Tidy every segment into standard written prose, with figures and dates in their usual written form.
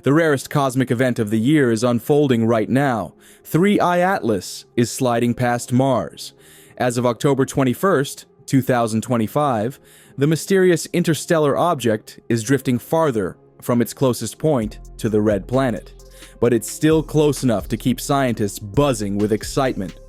The rarest cosmic event of the year is unfolding right now. 3I Atlas is sliding past Mars. As of October 21st, 2025, the mysterious interstellar object is drifting farther from its closest point to the red planet. But it's still close enough to keep scientists buzzing with excitement.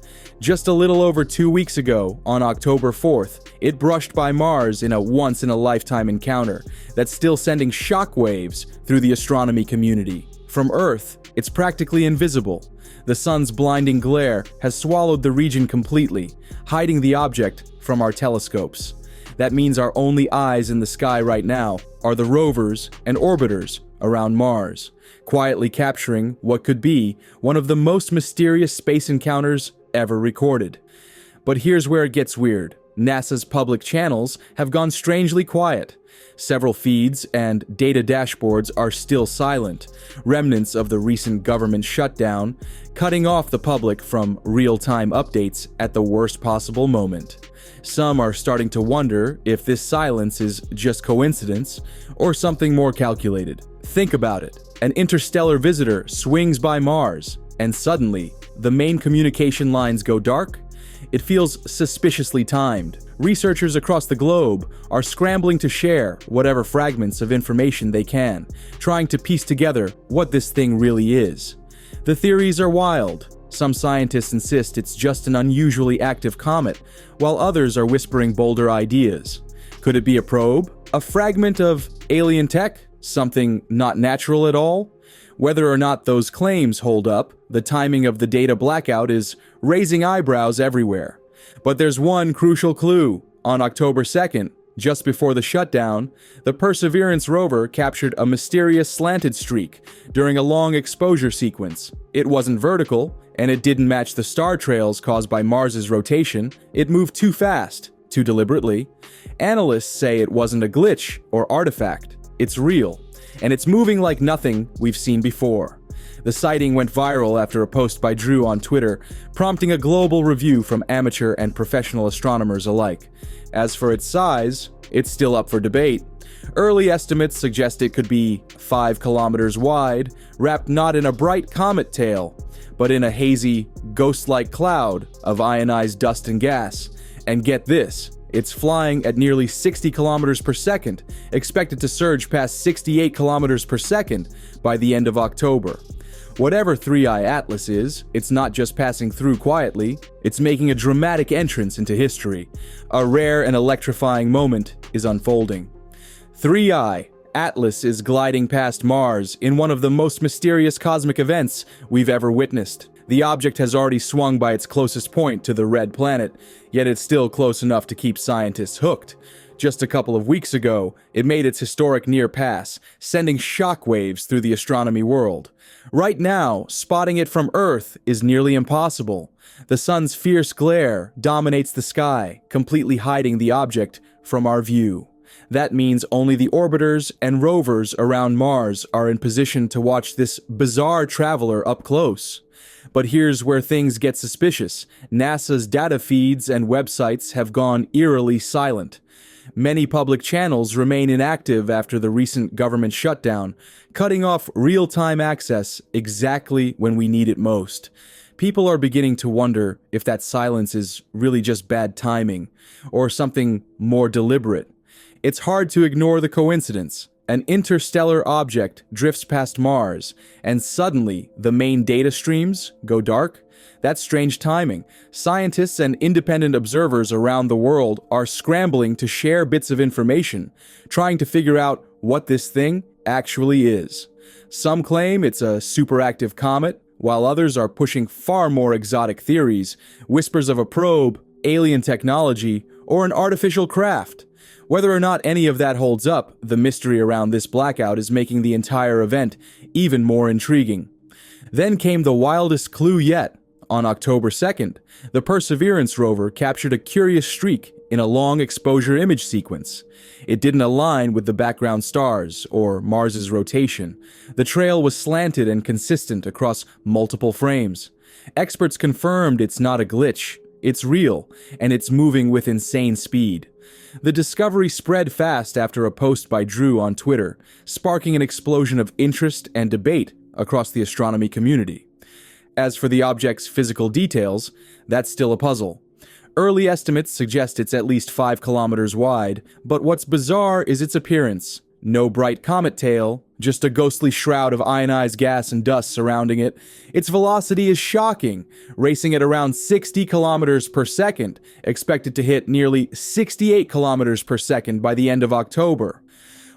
Just a little over 2 weeks ago, on October 4th, it brushed by Mars in a once-in-a-lifetime encounter that's still sending shockwaves through the astronomy community. From Earth, it's practically invisible. The sun's blinding glare has swallowed the region completely, hiding the object from our telescopes. That means our only eyes in the sky right now are the rovers and orbiters around Mars, quietly capturing what could be one of the most mysterious space encounters ever recorded. But here's where it gets weird. NASA's public channels have gone strangely quiet. Several feeds and data dashboards are still silent, remnants of the recent government shutdown, cutting off the public from real-time updates at the worst possible moment. Some are starting to wonder if this silence is just coincidence or something more calculated. Think about it. An interstellar visitor swings by Mars, and suddenly, the main communication lines go dark? It feels suspiciously timed. Researchers across the globe are scrambling to share whatever fragments of information they can, trying to piece together what this thing really is. The theories are wild. Some scientists insist it's just an unusually active comet, while others are whispering bolder ideas. Could it be a probe? A fragment of alien tech? Something not natural at all? Whether or not those claims hold up, the timing of the data blackout is raising eyebrows everywhere. But there's one crucial clue. On October 2nd, just before the shutdown, the Perseverance rover captured a mysterious slanted streak during a long exposure sequence. It wasn't vertical, and it didn't match the star trails caused by Mars's rotation. It moved too fast, too deliberately. Analysts say it wasn't a glitch or artifact. It's real, and it's moving like nothing we've seen before. The sighting went viral after a post by Drew on Twitter, prompting a global review from amateur and professional astronomers alike. As for its size, it's still up for debate. Early estimates suggest it could be 5 kilometers wide, wrapped not in a bright comet tail, but in a hazy, ghost-like cloud of ionized dust and gas. And get this, it's flying at nearly 60 kilometers per second, expected to surge past 68 kilometers per second by the end of October. Whatever 3I Atlas is, it's not just passing through quietly, it's making a dramatic entrance into history. A rare and electrifying moment is unfolding. 3I Atlas is gliding past Mars in one of the most mysterious cosmic events we've ever witnessed. The object has already swung by its closest point to the red planet, yet it's still close enough to keep scientists hooked. Just a couple of weeks ago, it made its historic near pass, sending shockwaves through the astronomy world. Right now, spotting it from Earth is nearly impossible. The sun's fierce glare dominates the sky, completely hiding the object from our view. That means only the orbiters and rovers around Mars are in position to watch this bizarre traveler up close. But here's where things get suspicious. NASA's data feeds and websites have gone eerily silent. Many public channels remain inactive after the recent government shutdown, cutting off real-time access exactly when we need it most. People are beginning to wonder if that silence is really just bad timing, or something more deliberate. It's hard to ignore the coincidence. An interstellar object drifts past Mars, and suddenly the main data streams go dark. That's strange timing. Scientists and independent observers around the world are scrambling to share bits of information, trying to figure out what this thing actually is. Some claim it's a superactive comet, while others are pushing far more exotic theories, whispers of a probe, alien technology, or an artificial craft. Whether or not any of that holds up, the mystery around this blackout is making the entire event even more intriguing. Then came the wildest clue yet. On October 2nd, the Perseverance rover captured a curious streak in a long exposure image sequence. It didn't align with the background stars or Mars's rotation. The trail was slanted and consistent across multiple frames. Experts confirmed it's not a glitch. It's real, and it's moving with insane speed. The discovery spread fast after a post by Drew on Twitter, sparking an explosion of interest and debate across the astronomy community. As for the object's physical details, that's still a puzzle. Early estimates suggest it's at least 5 kilometers wide, but what's bizarre is its appearance. No bright comet tail, just a ghostly shroud of ionized gas and dust surrounding it. Its velocity is shocking, racing at around 60 kilometers per second, expected to hit nearly 68 kilometers per second by the end of October.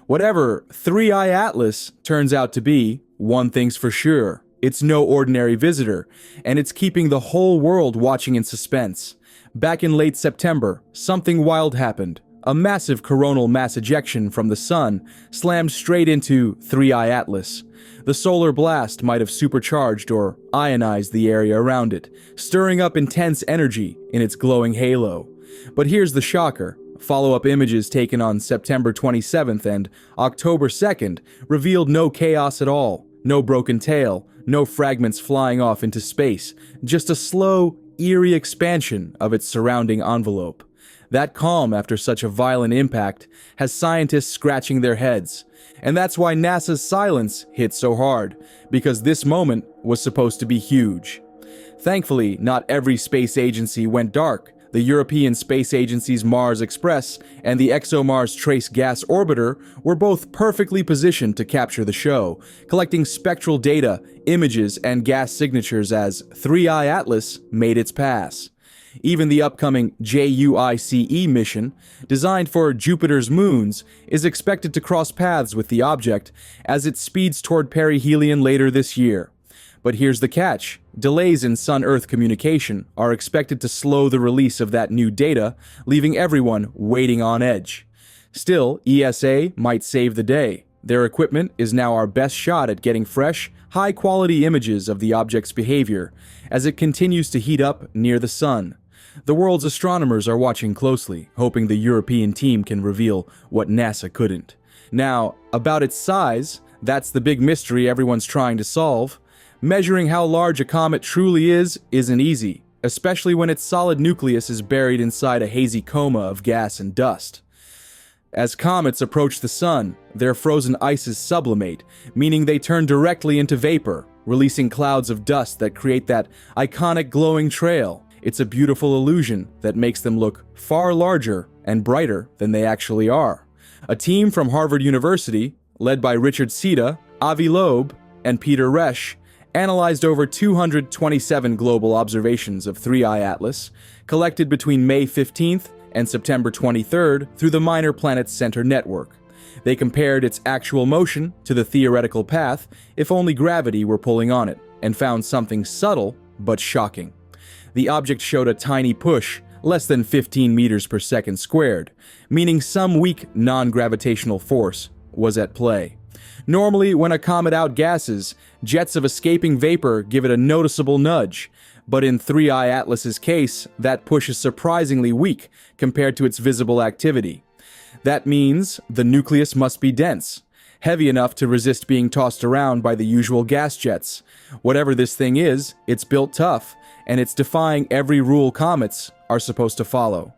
Whatever 3I Atlas turns out to be, one thing's for sure. It's no ordinary visitor, and it's keeping the whole world watching in suspense. Back in late September, something wild happened. A massive coronal mass ejection from the sun slammed straight into 3I Atlas. The solar blast might have supercharged or ionized the area around it, stirring up intense energy in its glowing halo. But here's the shocker. Follow-up images taken on September 27th and October 2nd revealed no chaos at all, no broken tail, no fragments flying off into space, just a slow, eerie expansion of its surrounding envelope. That calm after such a violent impact has scientists scratching their heads. And that's why NASA's silence hit so hard, because this moment was supposed to be huge. Thankfully, not every space agency went dark. The European Space Agency's Mars Express and the ExoMars Trace Gas Orbiter were both perfectly positioned to capture the show, collecting spectral data, images, and gas signatures as 3I Atlas made its pass. Even the upcoming JUICE mission, designed for Jupiter's moons, is expected to cross paths with the object as it speeds toward perihelion later this year. But here's the catch. Delays in Sun-Earth communication are expected to slow the release of that new data, leaving everyone waiting on edge. Still, ESA might save the day. Their equipment is now our best shot at getting fresh, high-quality images of the object's behavior as it continues to heat up near the sun. The world's astronomers are watching closely, hoping the European team can reveal what NASA couldn't. Now, about its size, that's the big mystery everyone's trying to solve. Measuring how large a comet truly isn't easy, especially when its solid nucleus is buried inside a hazy coma of gas and dust. As comets approach the sun, their frozen ices sublimate, meaning they turn directly into vapor, releasing clouds of dust that create that iconic glowing trail. It's a beautiful illusion that makes them look far larger and brighter than they actually are. A team from Harvard University, led by Richard Sita, Avi Loeb, and Peter Resch, analyzed over 227 global observations of 3I Atlas, collected between May 15th and September 23rd through the Minor Planets Center network. They compared its actual motion to the theoretical path if only gravity were pulling on it, and found something subtle but shocking. The object showed a tiny push, less than 15 meters per second squared, meaning some weak non-gravitational force was at play. Normally, when a comet outgasses, jets of escaping vapor give it a noticeable nudge, but in 3I Atlas's case, that push is surprisingly weak compared to its visible activity. That means the nucleus must be dense, heavy enough to resist being tossed around by the usual gas jets. Whatever this thing is, it's built tough, and it's defying every rule comets are supposed to follow.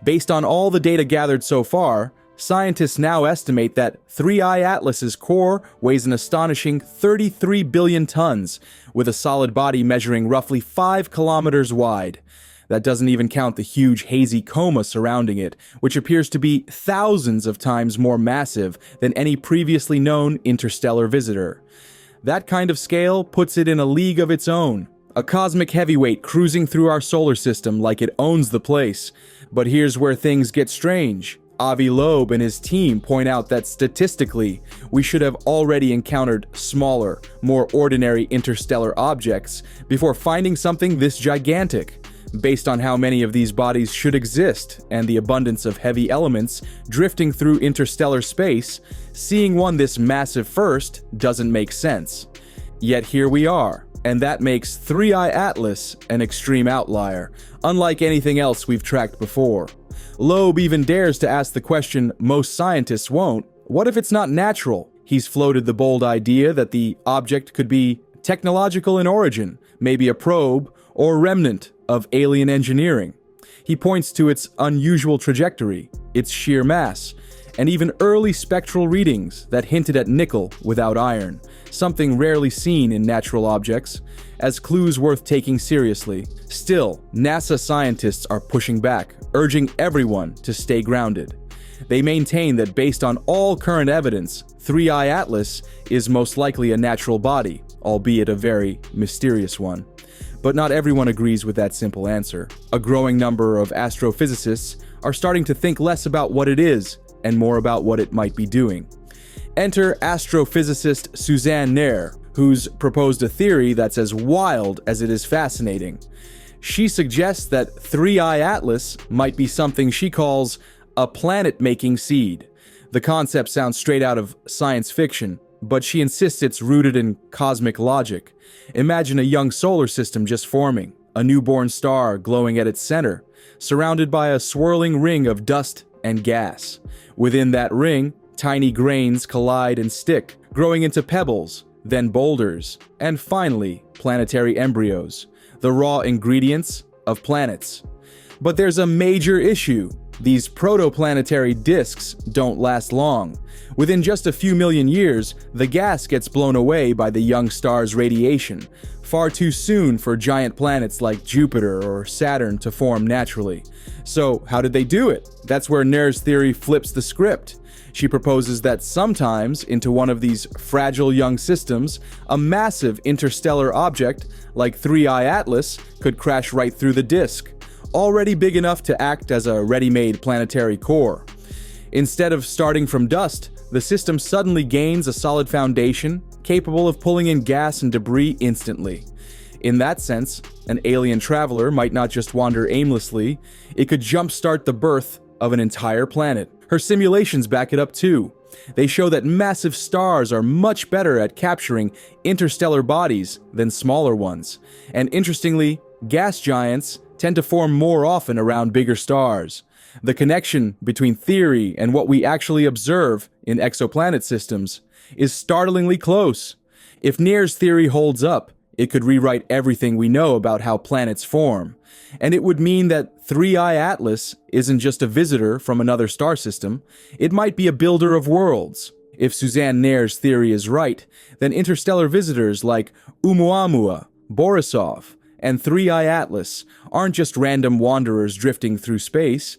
Based on all the data gathered so far, scientists now estimate that 3I Atlas's core weighs an astonishing 33 billion tons, with a solid body measuring roughly 5 kilometers wide. That doesn't even count the huge hazy coma surrounding it, which appears to be thousands of times more massive than any previously known interstellar visitor. That kind of scale puts it in a league of its own. A cosmic heavyweight cruising through our solar system like it owns the place. But here's where things get strange. Avi Loeb and his team point out that statistically, we should have already encountered smaller, more ordinary interstellar objects before finding something this gigantic. Based on how many of these bodies should exist and the abundance of heavy elements drifting through interstellar space, seeing one this massive first doesn't make sense. Yet here we are. And that makes 3I Atlas an extreme outlier, unlike anything else we've tracked before. Loeb even dares to ask the question most scientists won't: what if it's not natural? He's floated the bold idea that the object could be technological in origin, maybe a probe or remnant of alien engineering. He points to its unusual trajectory, its sheer mass, and even early spectral readings that hinted at nickel without iron, something rarely seen in natural objects, as clues worth taking seriously. Still, NASA scientists are pushing back, urging everyone to stay grounded. They maintain that based on all current evidence, 3I Atlas is most likely a natural body, albeit a very mysterious one. But not everyone agrees with that simple answer. A growing number of astrophysicists are starting to think less about what it is and more about what it might be doing. Enter astrophysicist Suzanne Nair, who's proposed a theory that's as wild as it is fascinating. She suggests that 3I Atlas might be something she calls a planet-making seed. The concept sounds straight out of science fiction, but she insists it's rooted in cosmic logic. Imagine a young solar system just forming, a newborn star glowing at its center, surrounded by a swirling ring of dust and gas. Within that ring, tiny grains collide and stick, growing into pebbles, then boulders, and finally, planetary embryos, the raw ingredients of planets. But there's a major issue. These protoplanetary disks don't last long. Within just a few million years, the gas gets blown away by the young star's radiation, far too soon for giant planets like Jupiter or Saturn to form naturally. So, how did they do it? That's where Nair's theory flips the script. She proposes that sometimes, into one of these fragile young systems, a massive interstellar object, like 3I Atlas, could crash right through the disk, already big enough to act as a ready-made planetary core. Instead of starting from dust, the system suddenly gains a solid foundation, capable of pulling in gas and debris instantly. In that sense, an alien traveler might not just wander aimlessly, it could jumpstart the birth of an entire planet. Her simulations back it up too. They show that massive stars are much better at capturing interstellar bodies than smaller ones. And interestingly, gas giants tend to form more often around bigger stars. The connection between theory and what we actually observe in exoplanet systems is startlingly close. If Nair's theory holds up, it could rewrite everything we know about how planets form. And it would mean that 3I Atlas isn't just a visitor from another star system, it might be a builder of worlds. If Suzanne Nair's theory is right, then interstellar visitors like Oumuamua, Borisov, and 3I Atlas aren't just random wanderers drifting through space.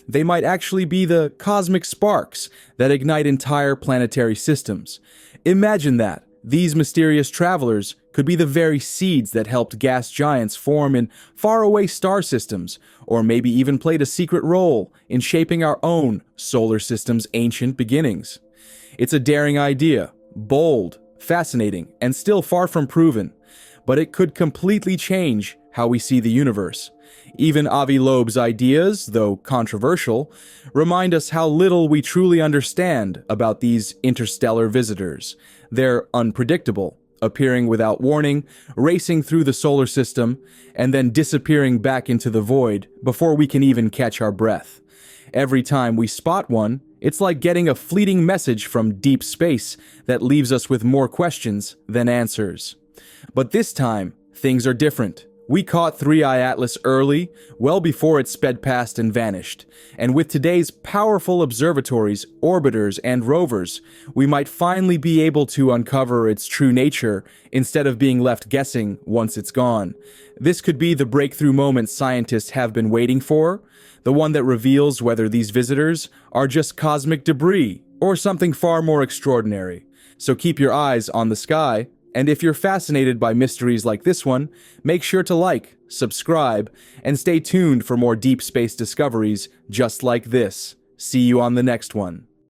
They might actually be the cosmic sparks that ignite entire planetary systems. Imagine that. These mysterious travelers could be the very seeds that helped gas giants form in faraway star systems, or maybe even played a secret role in shaping our own solar system's ancient beginnings. It's a daring idea, bold, fascinating, and still far from proven, but it could completely change how we see the universe. Even Avi Loeb's ideas, though controversial, remind us how little we truly understand about these interstellar visitors. They're unpredictable, appearing without warning, racing through the solar system, and then disappearing back into the void before we can even catch our breath. Every time we spot one, it's like getting a fleeting message from deep space that leaves us with more questions than answers. But this time, things are different. We caught 3I Atlas early, well before it sped past and vanished. And with today's powerful observatories, orbiters, and rovers, we might finally be able to uncover its true nature instead of being left guessing once it's gone. This could be the breakthrough moment scientists have been waiting for, the one that reveals whether these visitors are just cosmic debris or something far more extraordinary. So keep your eyes on the sky. And if you're fascinated by mysteries like this one, make sure to like, subscribe, and stay tuned for more deep space discoveries just like this. See you on the next one.